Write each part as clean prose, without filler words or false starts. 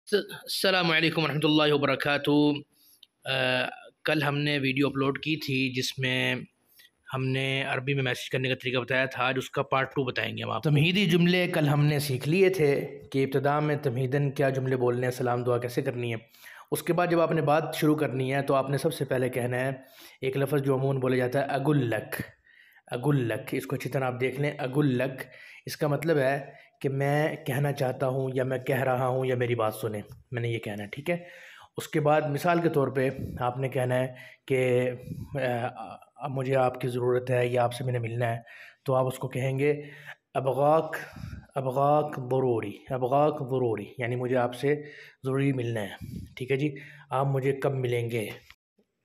السلام علیکم ورحمۃ اللہ وبرکاتہ۔ کل ہم نے ویڈیو اپلوڈ کی تھی جس میں ہم نے عربی میں میسیج کرنے کا طریقہ بتایا تھا، آج اس کا پارٹ 2 بتائیں گے ہم آپ کو۔ تمہیدی جملے کل ہم نے سیکھ لیے تھے کہ ابتدا میں تمہیداً کیا جملے بولنے ہیں، سلام دعا کیسے کرنی ہے۔ اس کے بعد جب آپ نے بات شروع کرنی ہے تو آپ نے سب سے پہلے کہنا ہے ایک لفظ جو عموماً بولا جاتا ہے اگل لک۔ اگل لک، اس کو اچھی طرح آپ دیکھ لیں۔ اگل لک اس کا مطلب ہے کہ میں کہنا چاہتا ہوں یا میں کہہ رہا ہوں یا میری بات سنیں، میں نے یہ کہنا ہے، ٹھیک ہے۔ اس کے بعد مثال کے طور پہ آپ نے کہنا ہے کہ اب مجھے آپ کی ضرورت ہے یا آپ سے میں نے ملنا ہے، تو آپ اس کو کہیں گے ابغاک ابغاک ضروری، ابغاک ضروری، یعنی مجھے آپ سے ضروری ملنا ہے، ٹھیک ہے جی۔ آپ مجھے کب ملیں گے؟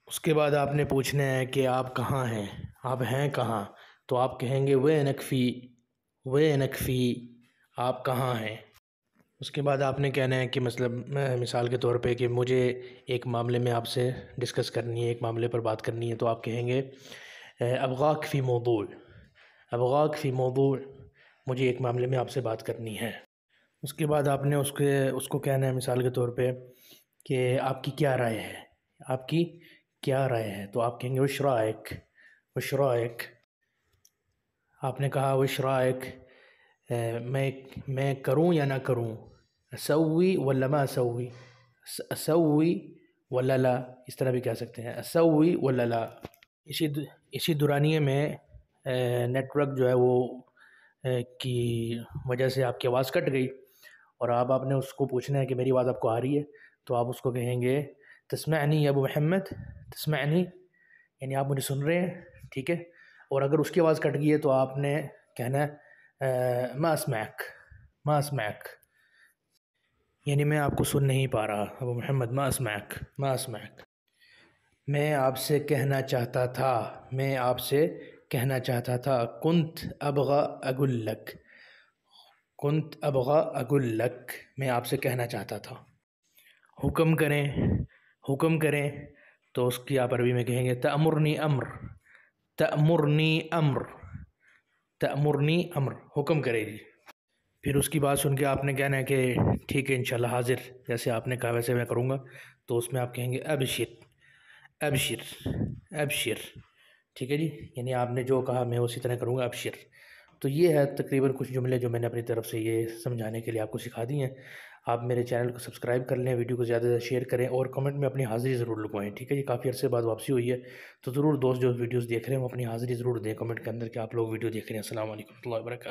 اس کے بعد آپ نے پوچھنا ہے کہ آپ کہاں ہیں، آپ ہیں کہاں، تو آپ کہیں گے وینک فی، وینک فی، آپ کہاں ہیں۔ اس کے بعد آپ نے کہنا ہے کہ مثال کے طور پہ کہ مجھے ایک معاملے میں آپ سے ڈسکس کرنی ہے، ایک معاملے پر بات کرنی ہے، تو آپ کہیں گے ابغاک فی موضوع، ابغاک فی موضوع، مجھے ایک معاملے میں آپ سے بات کرنی ہے۔ اس کے بعد آپ نے اس کو کہنا ہے مثال کے طور پہ کہ آپ کی کیا رائے ہے، آپ کی کیا رائے ہے، تو آپ کہیں گے وش رائک، وش رائک۔ آپ نے کہا وش رائک، میں کروں یا نہ کروں، اسوی ولا ما اسوی، اسوی ولا لا، اس طرح بھی کہہ سکتے ہیں، اسوی ولا لا۔ اسی دورانیے میں نیٹ ورک جو ہے وہ کی وجہ سے آپ کی آواز کٹ گئی، اور آپ نے اس کو پوچھنا ہے کہ میری آواز آپ کو آ رہی ہے، تو آپ اس کو کہیں گے تسمعنی یا ابو محمد، تسمعنی، یعنی آپ مجھے سن رہے ہیں، ٹھیک ہے۔ اور اگر اس کی آواز کٹ گئی ہے تو آپ نے کہنا ہے ما اسمعک، ما اسمعک، یعنی میں آپ کو سن نہیں پا رہا، ابو محمد ما اسمعک، ما اسمعک۔ میں آپ سے کہنا چاہتا تھا، میں آپ سے کہنا چاہتا تھا، کنت ابغى اقول لك، کنت ابغى اقول لك، میں آپ سے کہنا چاہتا تھا۔ حکم کریں، حکم کریں، تو اس کی آپ عربی میں کہیں گے تأمرنی امر، تأمرنی امر، تأمرنی امر، حکم کرے گی۔ پھر اس کی بات سن کے آپ نے کہنا ہے کہ ٹھیک ہے انشاءاللہ حاضر، جیسے آپ نے کہا ویسے میں کروں گا، تو اس میں آپ کہیں گے ابشر، ابشر، ابشر، ٹھیک ہے جی، یعنی آپ نے جو کہا میں اسی طرح کروں گا، ابشر۔ تو یہ ہے تقریباً کچھ جملے جو میں نے اپنی طرف سے یہ سمجھانے کے لیے آپ کو سکھا دی ہیں۔ آپ میرے چینل کو سبسکرائب کر لیں، ویڈیو کو زیادہ سے زیادہ شیئر کریں، اور کمنٹ میں اپنی حاضری ضرور لگوائیں، ٹھیک ہے جی۔ کافی عرصے بعد واپسی ہوئی ہے، تو ضرور دوست جو ویڈیوز دیکھ رہے ہیں وہ اپنی حاضری ضرور دیں کمنٹ کے اندر کہ آپ لوگ ویڈیو دیکھ رہے ہیں۔ السلام علیکم ورحمۃ اللہ وبرکاتہ۔